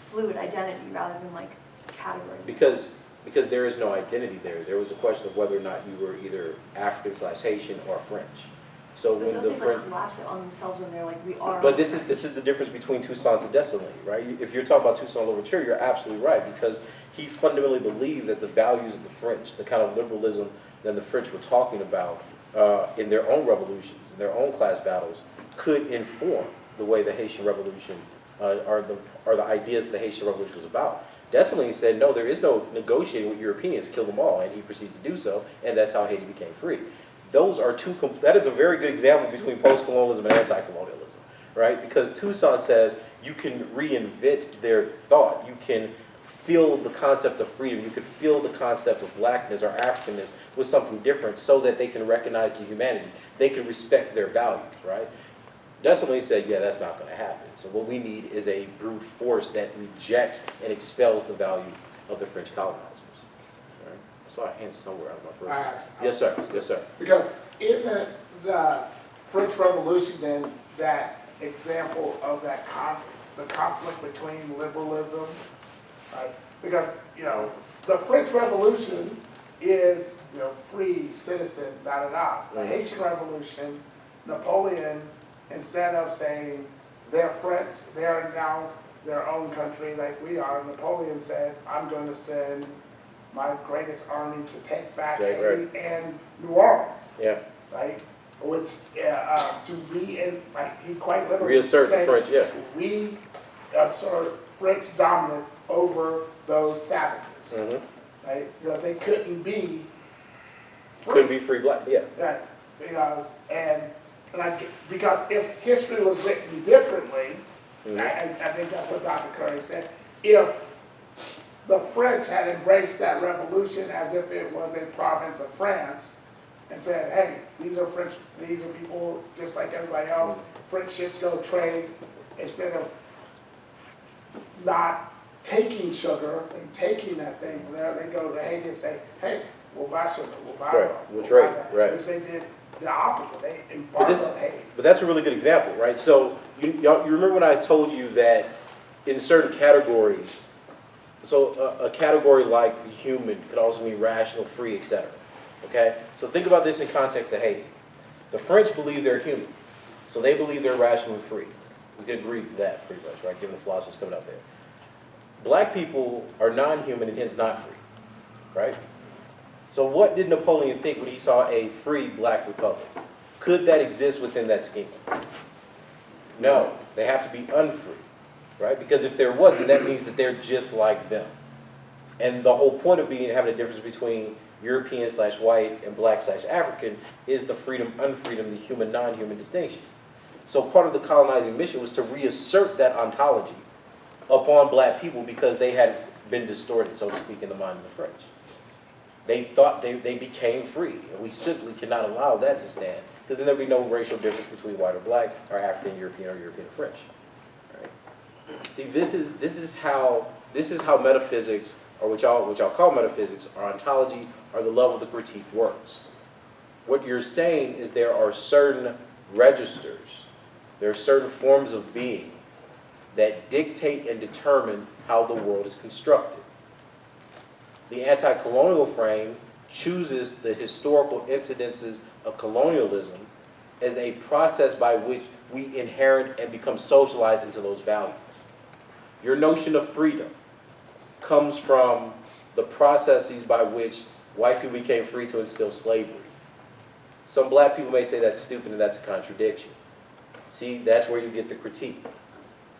fluid identity rather than categories? Because there is no identity there. There was a question of whether or not you were either African/Haitian or French. So But when don't the they French, collapse it on themselves when they're we are? but this is the difference between Toussaint and Dessalines, right? If you're talking about Toussaint Louverture, you're absolutely right, because he fundamentally believed that the values of the French, the kind of liberalism that the French were talking about in their own revolutions, in their own class battles, could inform the way the Haitian Revolution or the ideas the Haitian Revolution was about. Dessalines said, no, there is no negotiating with Europeans, kill them all, and he proceeded to do so, and that's how Haiti became free. Those are that is a very good example between post-colonialism and anti-colonialism, right? Because Toussaint says you can reinvent their thought. You can feel the concept of freedom. You could feel the concept of blackness or Africanness with something different so that they can recognize the humanity. They can respect their values, right? Dessalines said, yeah, that's not going to happen. So what we need is a brute force that rejects and expels the value of the French colonizers. Right? I saw a hand somewhere out of my person. Yes, sir. Yes, sir. Because isn't the French Revolution then that example of that the conflict between liberalism, right? Because the French Revolution is free citizen, The Haitian Revolution, Napoleon, instead of saying they're French, they're now their own country like we are, Napoleon said, I'm going to send my greatest army to take back Haiti and New Orleans. Yeah. Right? Which, he quite literally Reassert the said, French, yeah. we assert French dominance over those savages. Mm-hmm. Right? Because they couldn't be free. Couldn't be free black, yeah. Right. Because if history was written differently, Mm-hmm. I think that's what Dr. Curry said, if the French had embraced that revolution as if it was a province of France and said, hey, these are people just like everybody else. French ships go trade. Instead of not taking sugar and taking that thing from there, they go to Haiti and say, hey, we'll buy sugar, we'll buy Right, oil, we'll buy trade, that. right. Which they did the opposite. They embarked on Haiti. But that's a really good example, right? So you remember when I told you that in certain categories, so a category like the human could also mean rational, free, etc. Okay? So think about this in context of Haiti. The French believe they're human, so they believe they're rational and free. We could agree to that pretty much, right? Given the philosophers coming out there. Black people are non-human and hence not free, right? So what did Napoleon think when he saw a free black republic? Could that exist within that scheme? No, they have to be unfree, right? Because if there was, then that means that they're just like them. And the whole point of having a difference between European/white and black/African is the freedom, unfreedom, the human, non-human distinction. So part of the colonizing mission was to reassert that ontology upon black people because they had been distorted, so to speak, in the mind of the French. They thought they became free, and we simply cannot allow that to stand, because then there'd be no racial difference between white or black, or African, European, or European or French. Right? See, this is how metaphysics, or what y'all call metaphysics, or ontology, or the level of the critique works. What you're saying is there are certain registers, there are certain forms of being that dictate and determine how the world is constructed. The anti-colonial frame chooses the historical incidences of colonialism as a process by which we inherit and become socialized into those values. your notion of freedom comes from the processes by which white people became free to instill slavery. Some black people may say that's stupid and that's a contradiction. See, that's where you get the critique.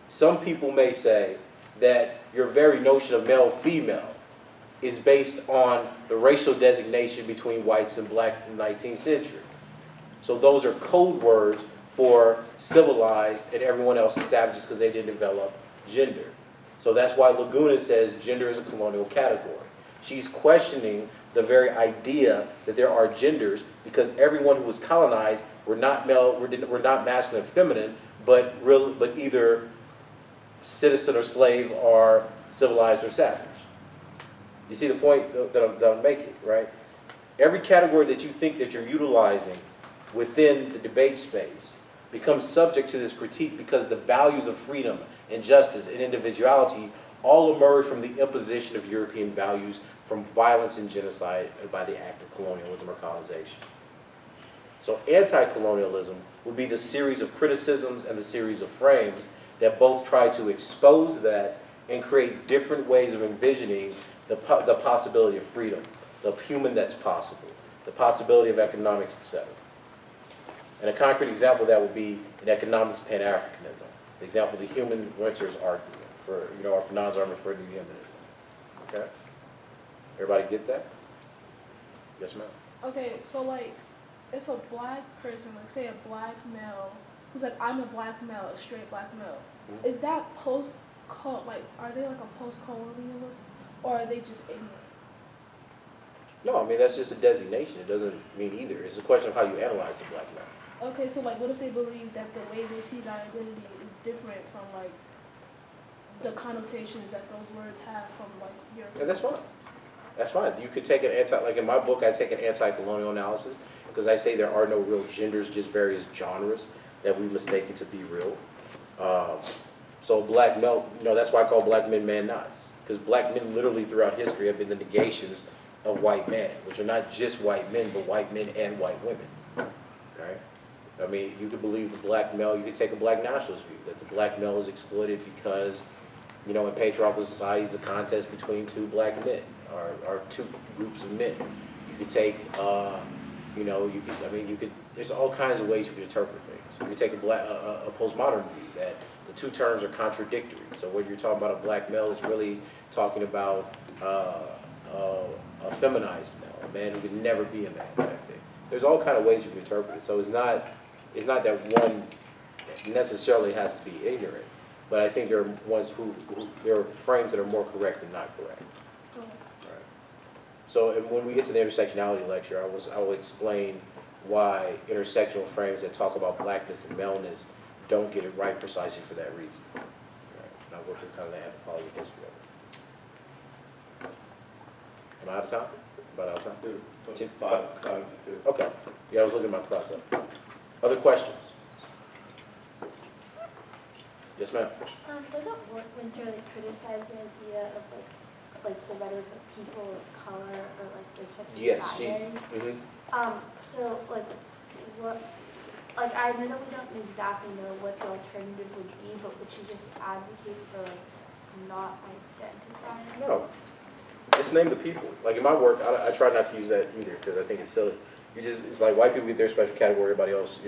Some people may say that your very notion of male-female is based on the racial designation between whites and blacks in the 19th century. So those are code words for civilized and everyone else is savages because they didn't develop gender. So that's why Laguna says gender is a colonial category. She's questioning the very idea that there are genders because everyone who was colonized were not male, were not masculine and feminine, but either citizen or slave or civilized or savage. You see the point that I'm making, right? Every category that you think that you're utilizing within the debate space becomes subject to this critique because the values of freedom and justice and individuality all emerge from the imposition of European values from violence and genocide by the act of colonialism or colonization. So anti-colonialism would be the series of criticisms and the series of frames that both try to expose that and create different ways of envisioning the possibility of freedom, the human that's possible, the possibility of economics, etc. And a concrete example of that would be in economics Pan-Africanism. The example of the human Winters argument for, or Fanon's argument for new humanism. Okay? Everybody get that? Yes, ma'am. Okay, so like, if a black person, like say a black male, who's like, I'm a black male, a straight black male, is that are they like a post-colonialist, or are they just ignorant? No, I mean, that's just a designation. It doesn't mean either. It's a question of how you analyze the black man. Okay, so like, what if they believe that the way they see that identity is different from like the connotations that those words have from like your? And that's fine. That's fine. You could take like in my book, I take an anti-colonial analysis because I say there are no real genders, just various genres that we mistaken to be real. So black male, that's why I call black men man-nots, because black men literally throughout history have been the negations of white men, which are not just white men, but white men and white women, right? I mean, you could believe the black male, you could take a black nationalist view, that the black male is exploited because, in patriarchal societies, a contest between two black men, or two groups of men. You could take, there's all kinds of ways you could interpret things. You could take a postmodern view that the two terms are contradictory. So when you're talking about a black male, it's really talking about a feminized male, a man who could never be a man type thing. There's all kinds of ways you can interpret it. So it's not that one necessarily has to be ignorant, but I think there are ones there are frames that are more correct than not correct. Right. So and when we get to the intersectionality lecture, I will explain why intersectional frames that talk about blackness and maleness don't get it right precisely for that reason. Right. And I'll go through kind of the anthropology history of it. Am I out of time? About out of time? Five. Okay. Yeah, I was looking at my class up. Other questions? Yes, ma'am. Doesn't Winter criticize the idea of like the rhetoric of people of color or like the type of Yes, binary? So what? Like I know that we don't exactly know what the alternative would be, but would you just advocate for not identifying? No. Just name the people. Like in my work, I try not to use that either because I think it's silly. It's like white people get their special category, everybody else,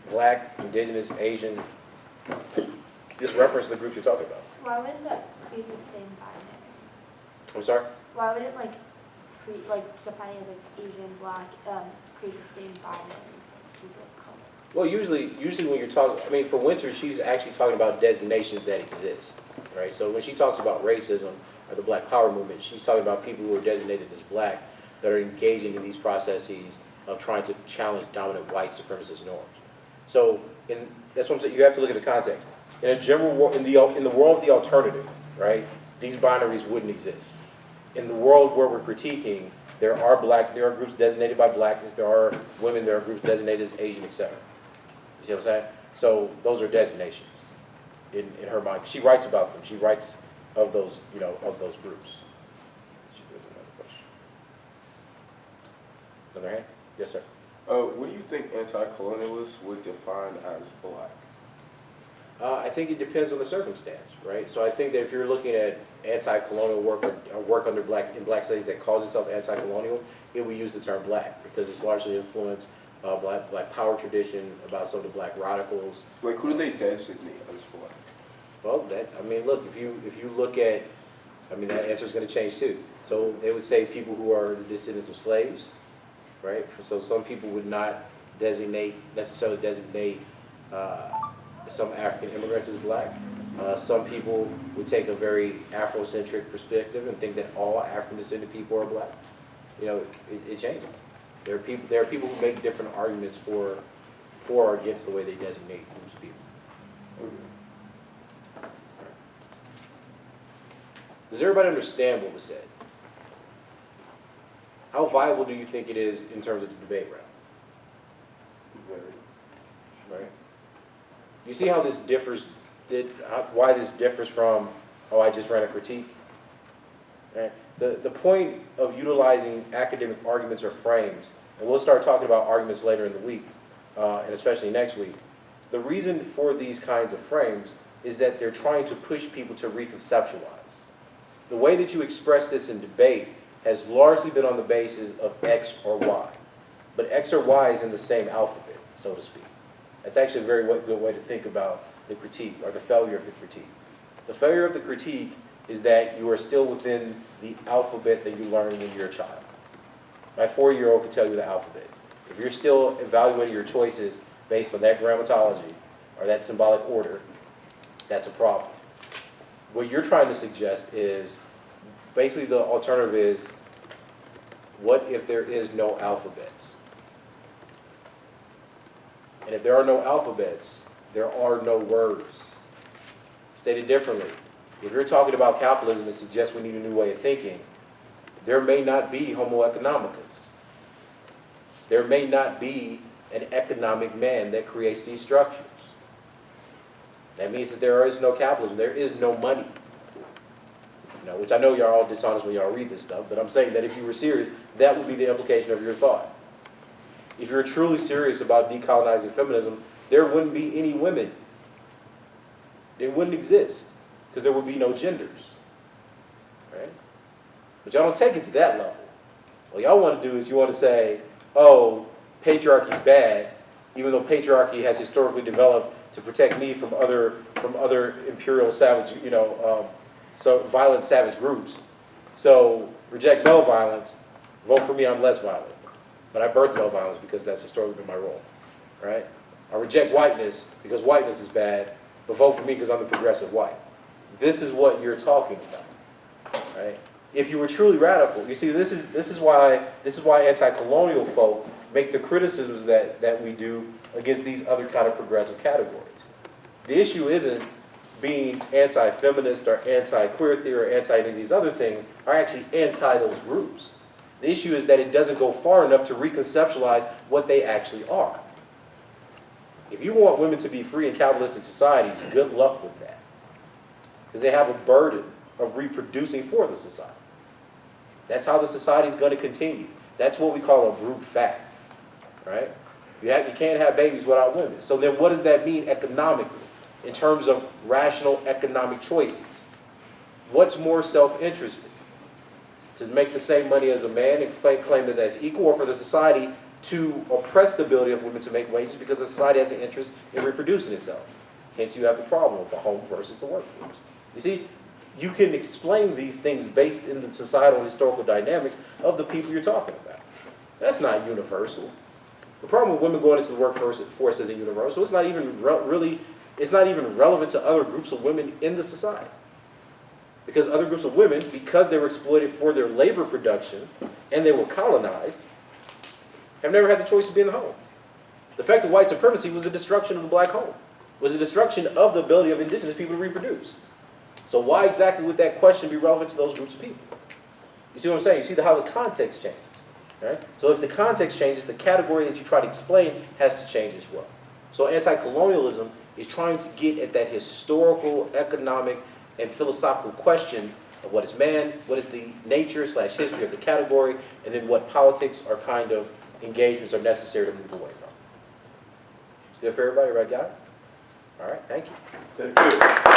black, indigenous, Asian. Just reference the groups you're talking about. Why wouldn't that create the same binary? I'm sorry? Why would it defining as Asian, black, create the same binary as people of color? Well, usually when you're talking, for Winter, she's actually talking about designations that exist, right? So when she talks about racism or the Black Power movement, she's talking about people who are designated as black that are engaging in these processes of trying to challenge dominant white supremacist norms. So that's what I'm saying. You have to look at the context. In a general world, in the world of the alternative, right? These binaries wouldn't exist. In the world where we're critiquing, there are groups designated by blackness, there are women, there are groups designated as Asian, etc. You see what I'm saying? So those are designations in her mind. She writes about them. She writes of those, of those groups. She goes to another question. Another hand? Yes, sir. What do you think anti-colonialists would define as black? I think it depends on the circumstance, right? So I think that if you're looking at anti-colonial work or work under in black studies that calls itself anti-colonial, it would use the term black because it's largely influenced black power tradition, about some of the black radicals. Like, who do they designate as black? Well, I mean, look, if you look at, I mean, that answer is going to change too. So they would say people who are the descendants of slaves, right? So some people would not necessarily designate some African immigrants as black. Some people would take a very Afrocentric perspective and think that all African descendant people are black. You know, it changes. There are people who make different arguments for or against the way they designate groups of people. Does everybody understand what was said? How viable do you think it is in terms of the debate round? Very. Right? You see how this differs, why this differs from, oh, I just ran a critique? Right? The point of utilizing academic arguments or frames, and we'll start talking about arguments later in the week, and especially next week. The reason for these kinds of frames is that they're trying to push people to reconceptualize. The way that you express this in debate has largely been on the basis of X or Y. But X or Y is in the same alphabet, so to speak. That's actually a very good way to think about the critique, or the failure of the critique. The failure of the critique is that you are still within the alphabet that you learned when you're a child. My 4-year-old can tell you the alphabet. If you're still evaluating your choices based on that grammatology or that symbolic order, that's a problem. What you're trying to suggest is, basically the alternative is, what if there is no alphabets? And if there are no alphabets, there are no words. Stated differently, if you're talking about capitalism and suggest we need a new way of thinking, there may not be Homo economicus. There may not be an economic man that creates these structures. That means that there is no capitalism. There is no money. You know, which I know y'all are all dishonest when y'all read this stuff, but I'm saying that if you were serious, that would be the implication of your thought. If you're truly serious about decolonizing feminism, there wouldn't be any women. They wouldn't exist, because there would be no genders. Right? But y'all don't take it to that level. What y'all want to do is you want to say, oh, patriarchy's bad, even though patriarchy has historically developed to protect me from other imperial savage, so violent savage groups. So reject male violence, vote for me, I'm less violent. But I birth male violence because that's historically been my role, right? I reject whiteness because whiteness is bad, but vote for me because I'm the progressive white. This is what you're talking about, right? If you were truly radical, you see, this is why anti-colonial folk make the criticisms that we do against these other kind of progressive categories. The issue isn't being anti-feminist or anti-queer theory or anti-any of these other things, are actually anti those groups. The issue is that it doesn't go far enough to reconceptualize what they actually are. If you want women to be free in capitalistic societies, good luck with that. Because they have a burden of reproducing for the society. That's how the society is going to continue. That's what we call a brute fact, right? You can't have babies without women. So then what does that mean economically in terms of rational economic choices? What's more self-interested? To make the same money as a man and claim that that's equal, or for the society to oppress the ability of women to make wages because the society has an interest in reproducing itself? Hence you have the problem of the home versus the workforce. You see, you can explain these things based in the societal and historical dynamics of the people you're talking about. That's not universal. The problem with women going into the workforce isn't universal. It's not even relevant to other groups of women in the society. Because other groups of women, because they were exploited for their labor production and they were colonized, have never had the choice to be in the home. The fact of white supremacy was the destruction of the black home, was the destruction of the ability of indigenous people to reproduce. So why exactly would that question be relevant to those groups of people? You see what I'm saying? You see how the context changes. Right? So if the context changes, the category that you try to explain has to change as well. So anti-colonialism is trying to get at that historical, economic, and philosophical question of what is man, what is the nature/history of the category, and then what politics or kind of engagements are necessary to move away from. Good for everybody? Right, got it? All right, thank you. Thank you.